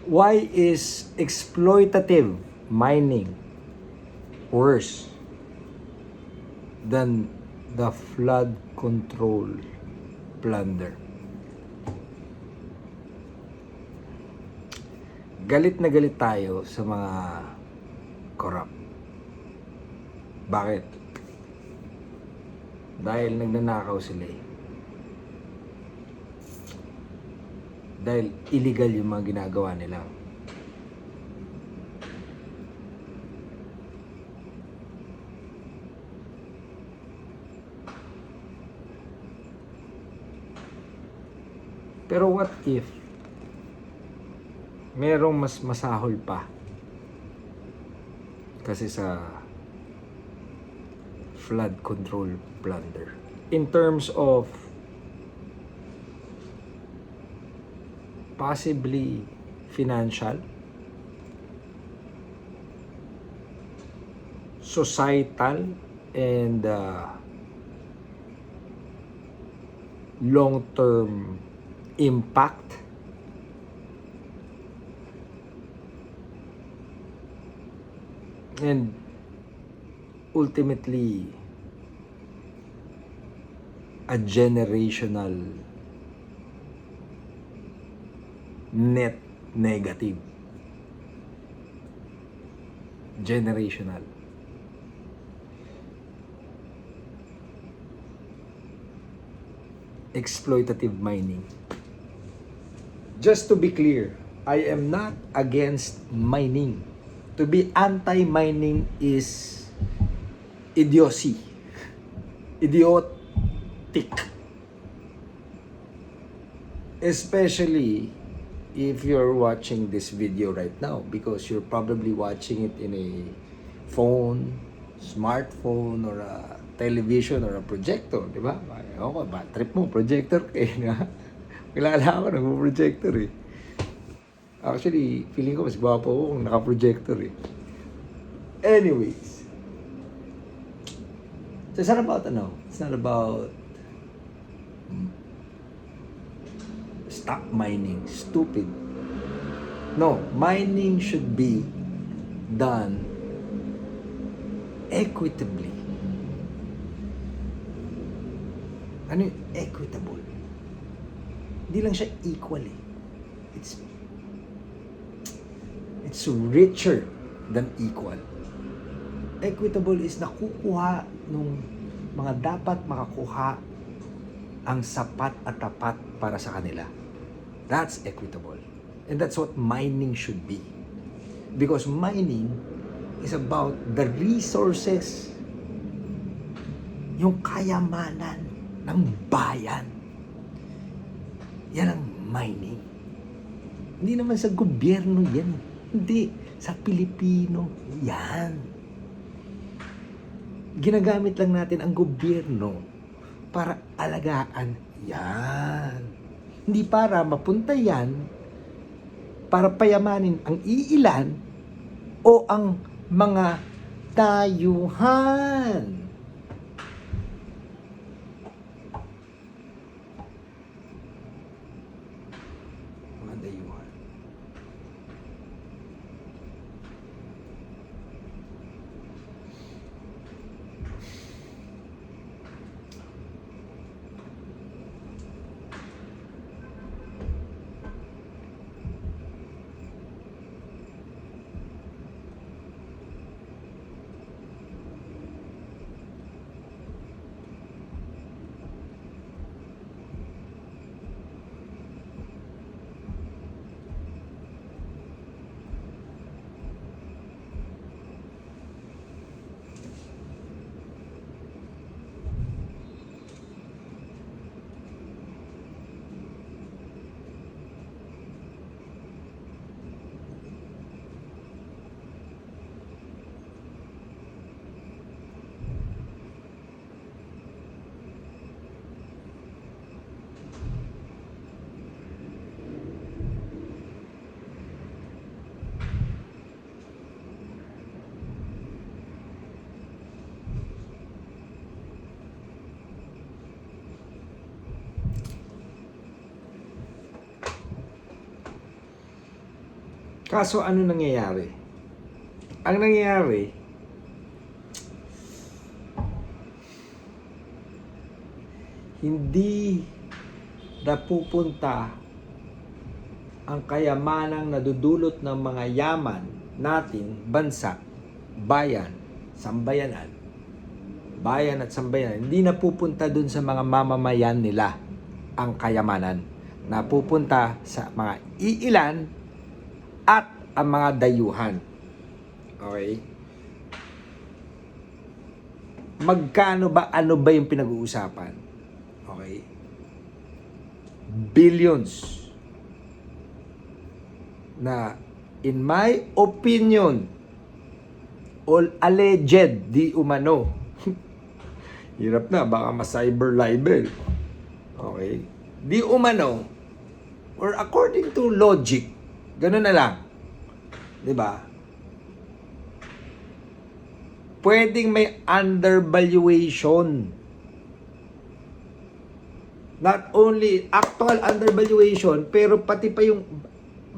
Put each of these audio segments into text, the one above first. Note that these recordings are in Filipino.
Why is exploitative mining worse than the flood control plunder? Galit na galit tayo sa mga corrupt. Bakit? Dahil nagnanakaw sila eh. Dahil illegal yung mga ginagawa nila. Pero what if merong mas masahol pa kasi sa flood control plunder in terms of possibly financial, societal, and long-term impact? And ultimately, a generational net negative. Generational. Exploitative mining. Just to be clear, I am not against mining. To be anti-mining is idiocy. Idiotic. Especially if you're watching this video right now, because you're probably watching it in a phone, smartphone, or a television, or a projector, di ba? Ako, ba trip mo, projector kayo na. Kilala ako, nag-projector eh. Actually, feeling ko mas gwapo ako kung naka-projector eh. Anyways. So it's not about it's not about stop mining. Stupid. No, mining should be done equitably. Ano yung equitable? Hindi lang siya equal eh. It's richer than equal. Equitable is nakukuha nung mga dapat makakuha ang sapat at tapat para sa kanila. That's equitable. And that's what mining should be. Because mining is about the resources, yung kayamanan ng bayan. Yan ang mining. Hindi naman sa gobyerno yan. Hindi. Sa Pilipino. Yan. Ginagamit lang natin ang gobyerno para alagaan. Yan. Hindi para mapunta yan para payamanin ang iilan o ang mga tayuhan. Mga dayuhan. Kaso ano nangyayari? Ang nangyayari, hindi napupunta ang kayamanang nadudulot ng mga yaman natin, bansa, bayan, sambayanan, bayan at sambayanan, hindi napupunta dun sa mga mamamayan nila ang kayamanan. Napupunta sa mga iilan at ang mga dayuhan. Okay? Magkano ba, ano ba yung pinag-uusapan? Okay? Billions. Na, in my opinion, all alleged, di umano. Hirap na, baka ma-cyber libel. Okay? Di umano, or according to logic, ganun na lang. Diba? Pwedeng may undervaluation. Not only actual undervaluation, pero pati pa yung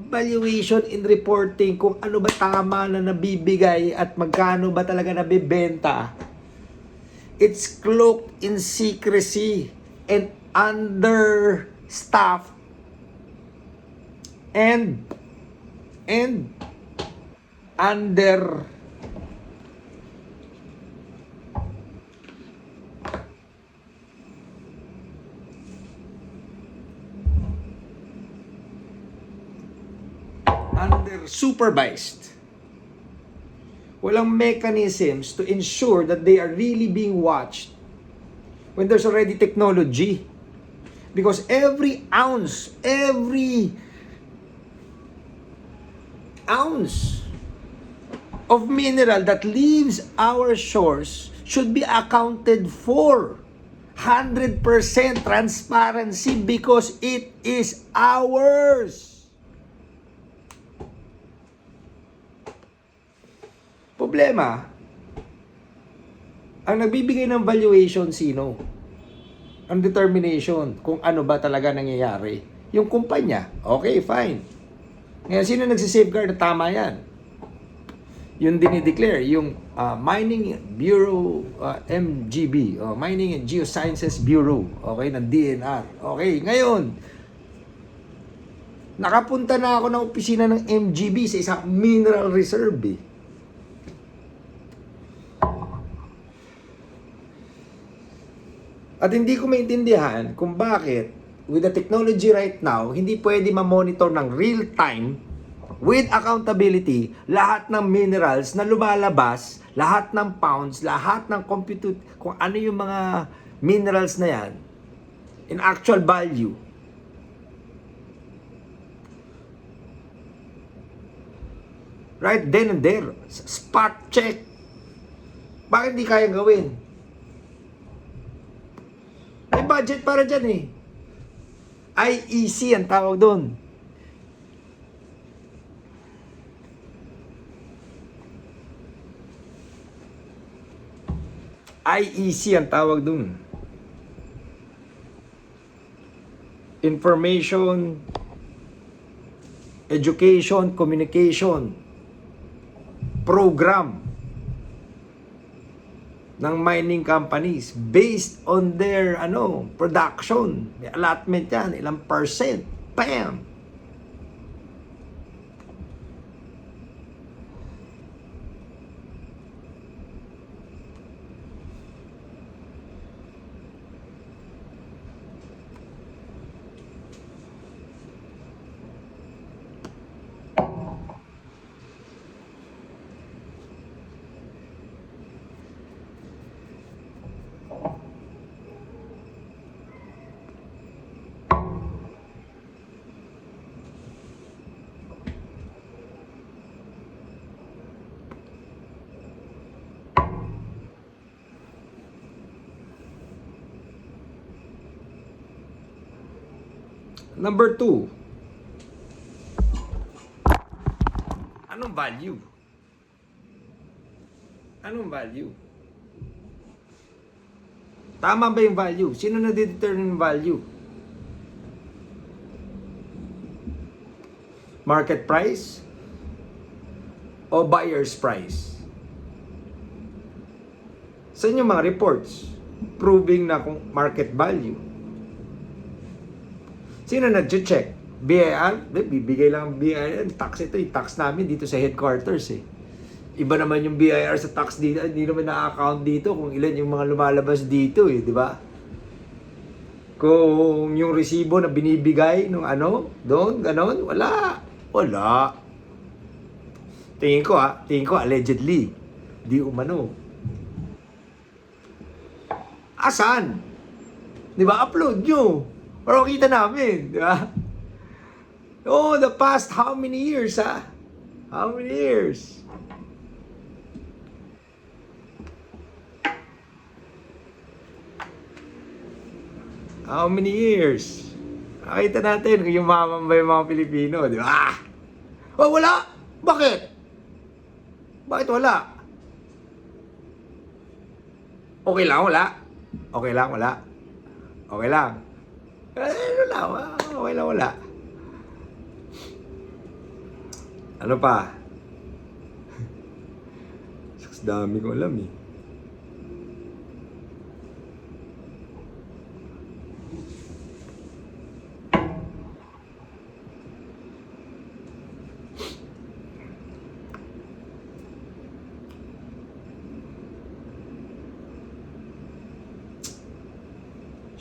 valuation in reporting kung ano ba tama na nabibigay at magkano ba talaga nabibenta. It's cloaked in secrecy and understaffed and under supervised. Walang mechanisms to ensure that they are really being watched when there's already technology. Because every ounce of mineral that leaves our shores should be accounted for. 100% transparency because it is ours. Problema, ang nagbibigay ng valuation sino? Ang determination kung ano ba talaga nangyayari. Yung kumpanya, okay, fine. Ngayon, sino nagsisafeguard na tama yan? Yung dinideclare, yung Mining Bureau, MGB, Mining and Geosciences Bureau, okay, ng DNR. Okay, ngayon, nakapunta na ako ng opisina ng MGB sa isang mineral reserve eh. At hindi ko maintindihan kung bakit with the technology right now, hindi pwede ma-monitor ng real time with accountability lahat ng minerals na lumalabas, lahat ng pounds, lahat ng compute, kung ano yung mga minerals na yan in actual value. Right then and there, spot check. Bakit di kayang gawin? May budget para dyan eh. IEC ang tawag doon. IEC ang tawag doon. Information, Education, Communication Program ng mining companies based on their production. May allotment yan, ilang percent. Bam! Number 2, anong value? Anong value? Tama ba yung value? Sino na-determine yung value? Market price? o buyer's price? Sa inyong mga reports, proving na kung market value. Sino nag-check? BIR? Bibigay lang ang BIR. Tax ito, tax namin dito sa headquarters eh. Iba naman yung BIR sa tax dito, hindi naman na-account dito kung ilan yung mga lumalabas dito eh, di ba? Kung yung resibo na binibigay nung doon, ganon, wala. Tingin ko allegedly, di umano. Asan? Di ba? Upload nyo. Para makita namin, di ba? Oh, the past how many years, ha? How many years? How many years? Nakita natin kung yung mamambay yung mga Pilipino, di ba? Oh, wala! Bakit? Bakit wala? Okay lang, wala? Okay lang, wala? Okay lang? Wala. Okay lang, wala. Ano pa? Saks dami ko alam eh.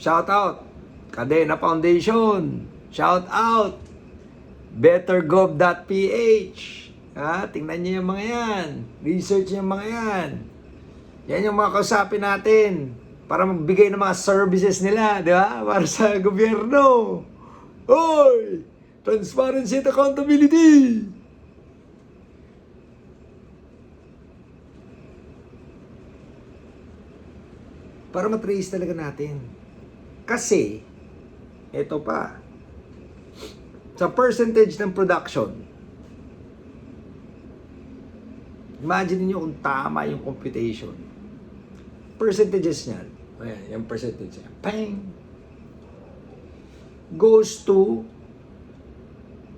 Shout out Cadena Foundation. Shout out bettergov.ph. Tingnan niyo yung mga yan. Research yung mga yan. Yan yung mga kausapin natin para magbigay ng mga services nila, di ba? Para sa gobyerno. Hoy! Transparency and accountability. Para matrace talaga natin. Kasi, ito pa, sa percentage ng production, imagine niyo kung tama yung computation. Percentages niyan, ayan, yung percentage niya, pang, goes to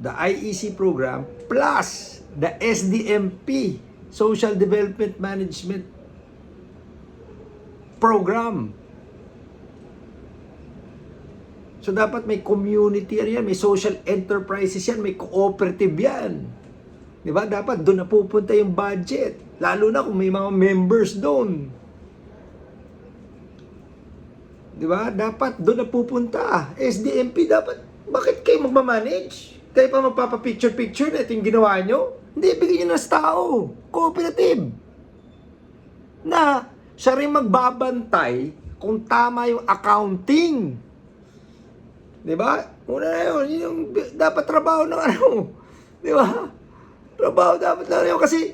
the IEC program plus the SDMP, Social Development Management Program. So, dapat may community yan, may social enterprises yan, may cooperative yan. Di ba? Dapat doon na pupunta yung budget. Lalo na kung may mga members doon. Di ba? Dapat doon na pupunta. SDMP dapat, bakit kayo magmamanage? Kayo pa magpapapicture-picture na ito yung ginawa nyo? Hindi, bigyan nyo na sa tao. Cooperative. Na siya rin magbabantay kung tama yung accounting. Diba? Una na yun, yung dapat trabaho ng diba? Trabaho dapat lang yun. Kasi,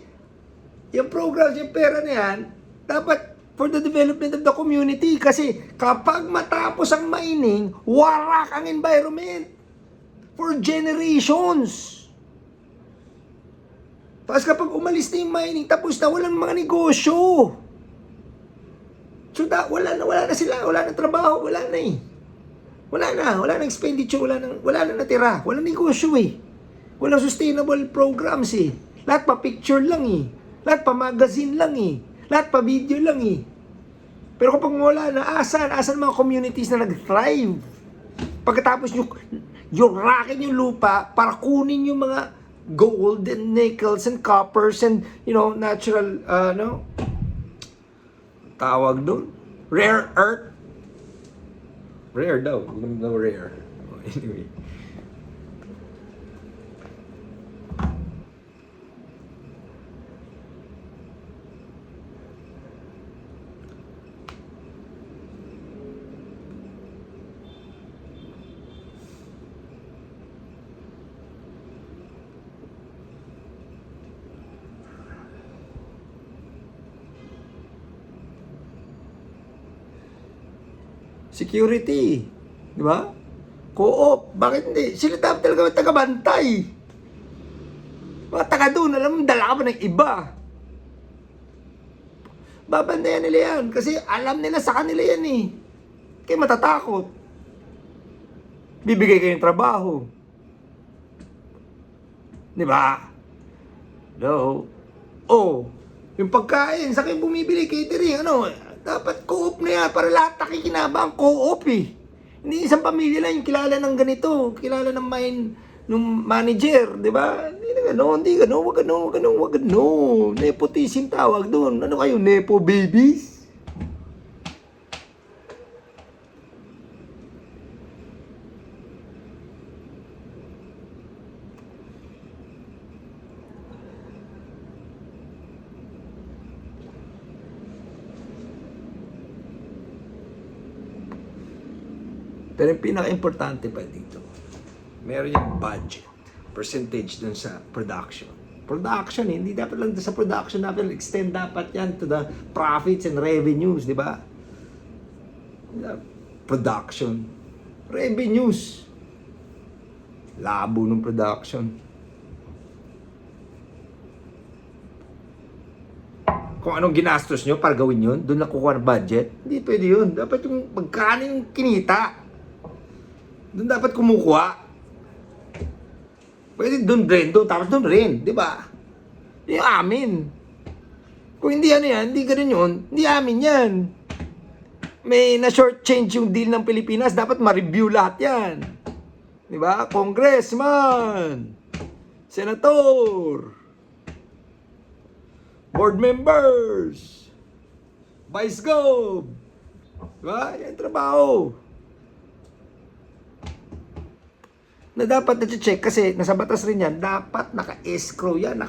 yung programs, yung pera na yan, dapat for the development of the community. Kasi, kapag matapos ang mining, warak ang environment. For generations. Tapos kapag umalis na yung mining, tapos na, walang mga negosyo. So, wala na sila, wala na trabaho, wala na eh. Wala na expenditure, wala na natira. Walang negosyo eh. Walang sustainable programs eh. Lahat pa picture lang eh. Lahat pa magazine lang eh. Lahat pa video lang eh. Pero kapag wala na, asan mga communities na nag-thrive? Pagkatapos yung racket yung lupa para kunin yung mga gold and nickels and coppers and, natural, tawag doon, rare earth. Rare daw. No rare. Anyway. Security. Di ba? Co-op. Bakit hindi? Sila dapat talaga taga-bantay. Mga taga doon, alam mo, dala ka ba ng iba? Babantayan nila yan. Kasi alam nila sa kanila yan eh. Kaya matatakot. Bibigay kayong trabaho. Di ba? No. Oh, yung pagkain, sa kayo bumibili, catering, ano, dapat co-op na yan, para lahat nakikinabang, co-op eh. Hindi isang pamilya lang yung kilala ng ganito, kilala ng nung manager, di ba? Hindi na gano'n, hindi gano'n, wag gano'n. Nepotism tawag doon. Ano kayo, nepo babies? Pero yung pinaka-importante pa dito, meron yung budget, percentage dun sa production. Production, hindi dapat lang sa production natin, extend dapat yan to the profits and revenues, di ba? Production, revenues, labo ng production. Kung anong ginastos nyo para gawin yun, doon nakukuha ng budget, hindi pwede yun. Dapat yung magkano yung kinita, doon dapat kumukuha. Pwede doon rin, doon, tapos doon rin, di ba? Yung amin. Kung hindi ano yan, hindi ganun yun, hindi amin yan. May na-short change yung deal ng Pilipinas, dapat ma-review lahat yan. Di ba? Congressman, Senator, board members, Vice Gov. Di ba? Yan trabaho. Na dapat na-check kasi nasa batas rin yan, dapat naka-escrow yan,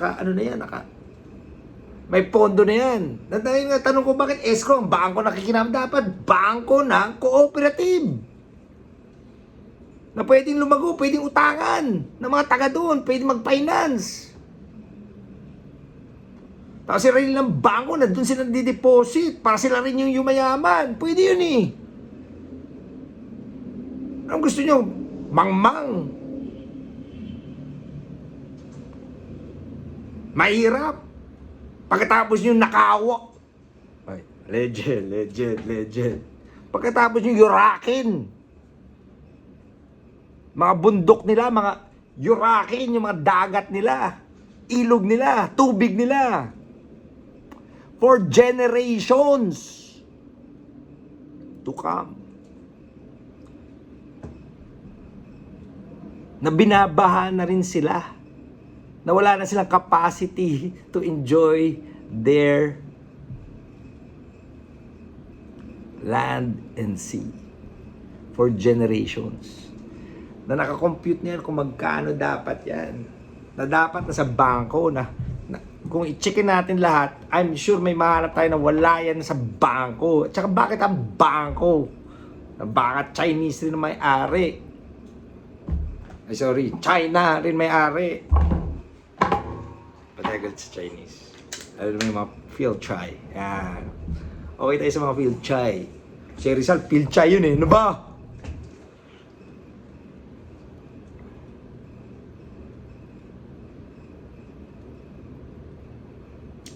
may pondo na yan. Dahil nga tanong ko bakit escrow, ang bangko nakikinam, dapat bangko ng cooperative. Na pwedeng lumago, pwedeng utangan ng mga taga doon, pwedeng mag-finance. Tapos sila rin ng bangko na doon sila di-deposit para sila rin yung yumayaman. Pwede yun eh. Anong gusto nyo? Mangmang. Mahirap. Pagkatapos nyo nakawak. Ay, legend. Pagkatapos nyo yurakin. Mga bundok nila, mga yurakin, yung mga dagat nila. Ilog nila, tubig nila. For generations to come. Na binabaha na rin sila. Na wala na silang capacity to enjoy their land and sea for generations. Na nakakompute niyan kung magkano dapat yan. Na dapat na sa bangko na kung i-checkin natin lahat, I'm sure may mahanap tayo na wala yan sa bangko. At saka bakit ang bangko? Na baka Chinese rin may-ari. Ay sorry, China rin may-ari. Patagal sa Chinese. Alam mo yung mga field chai. Yan. Okay tayo sa mga field chai. Si Rizal, field chai yun eh. Ano ba?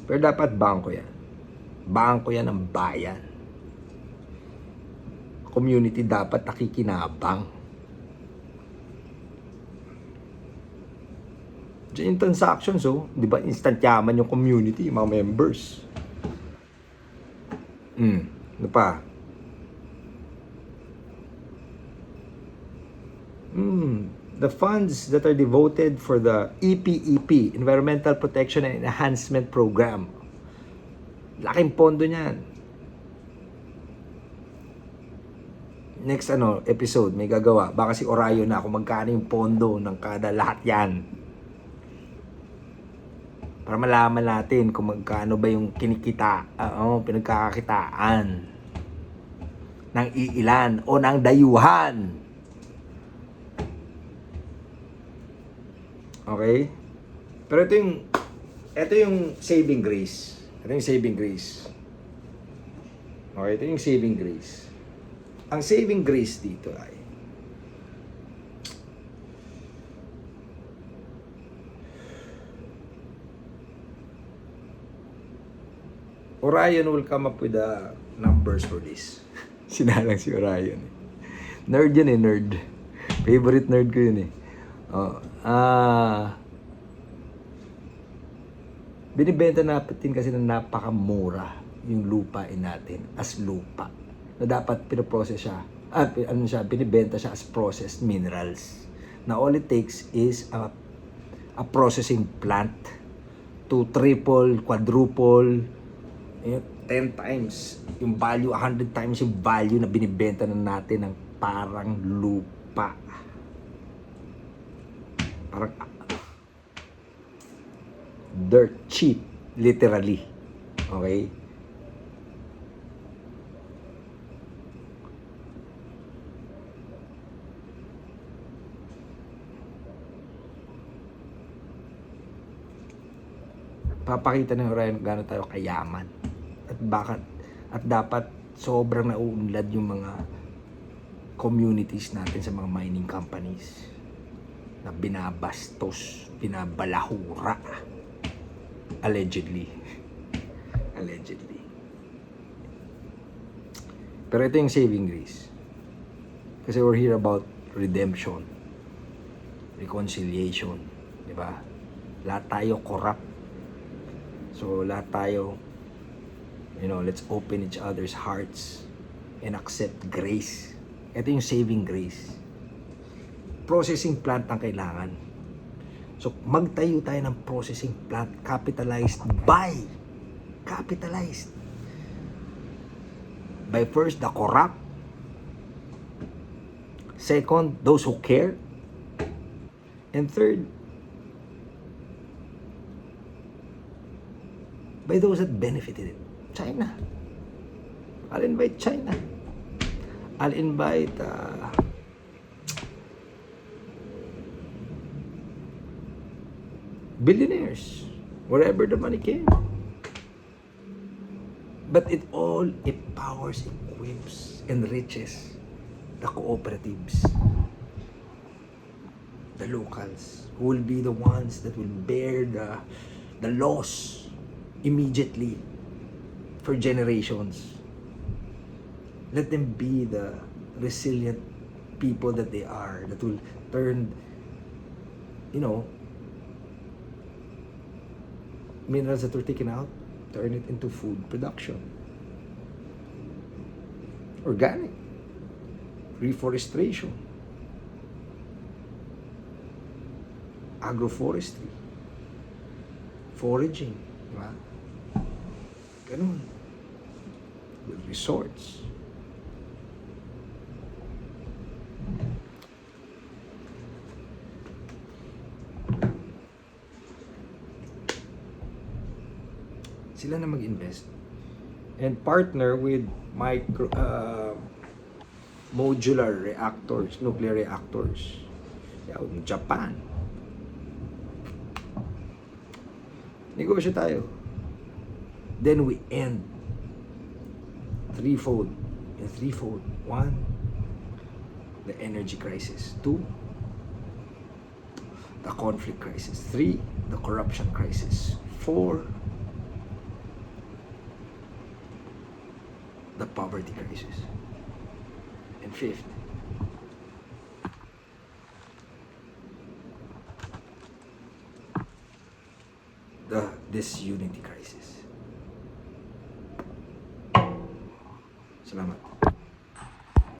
Pero dapat bangko yan. Bangko yan ng bayan. Community dapat nakikinabang. Diyan yung transactions, oh. Di ba instant yaman yung community, yung mga members. Ano pa? The funds that are devoted for the EPEP, Environmental Protection and Enhancement Program. Laking pondo niyan. Next episode, may gagawa. Baka si Orayo na kung magkano yung pondo ng kada lahat yan. Para malaman natin kung magkano ba yung kinikita, pinagkakakitaan ng iilan o ng dayuhan. Okay? Pero ito yung saving grace. Ito yung saving grace. Okay, ito yung saving grace. Ang saving grace dito ay Orion will come up with the numbers for this. Sinalang si Orion. Nerd yun eh, nerd. Favorite nerd ko yun eh. Binibenta natin kasi na napakamura yung lupain natin as lupa. Na dapat pinoprocess siya, binibenta siya as processed minerals. Na all it takes is a processing plant to triple, quadruple, 10 times yung value, 100 times yung value na binibenta na natin ng parang lupa. Parang dirt cheap, literally. Okay? Papakita ng Orion gaano tayo kayaman. At dapat sobrang nauunlad yung mga communities natin sa mga mining companies na binabastos, binabalahura. Allegedly. Pero ito yung saving grace. Kasi we're here about redemption, reconciliation, di ba? Lahat tayo corrupt. So lahat tayo, let's open each other's hearts and accept grace. Ito yung saving grace. Processing plant ang kailangan. So magtayo tayo ng processing plant capitalized by first the corrupt, second those who care, and third by those that benefited it. China. I'll invite China. I'll invite billionaires, wherever the money came. But it all empowers, equips, enriches the cooperatives, the locals, who will be the ones that will bear the loss immediately for generations. Let them be the resilient people that they are, that will turn, minerals that were taken out, turn it into food production. Organic. Reforestation. Agroforestry. Foraging. Diba? Ganun. With resorts. Sila na mag-invest and partner with modular reactors, nuclear reactors. Yung Japan. Negosyo tayo. Then we end threefold. One, the energy crisis. Two, the conflict crisis. Three, the corruption crisis. Four, the poverty crisis. And fifth, the disunity crisis. Salamat.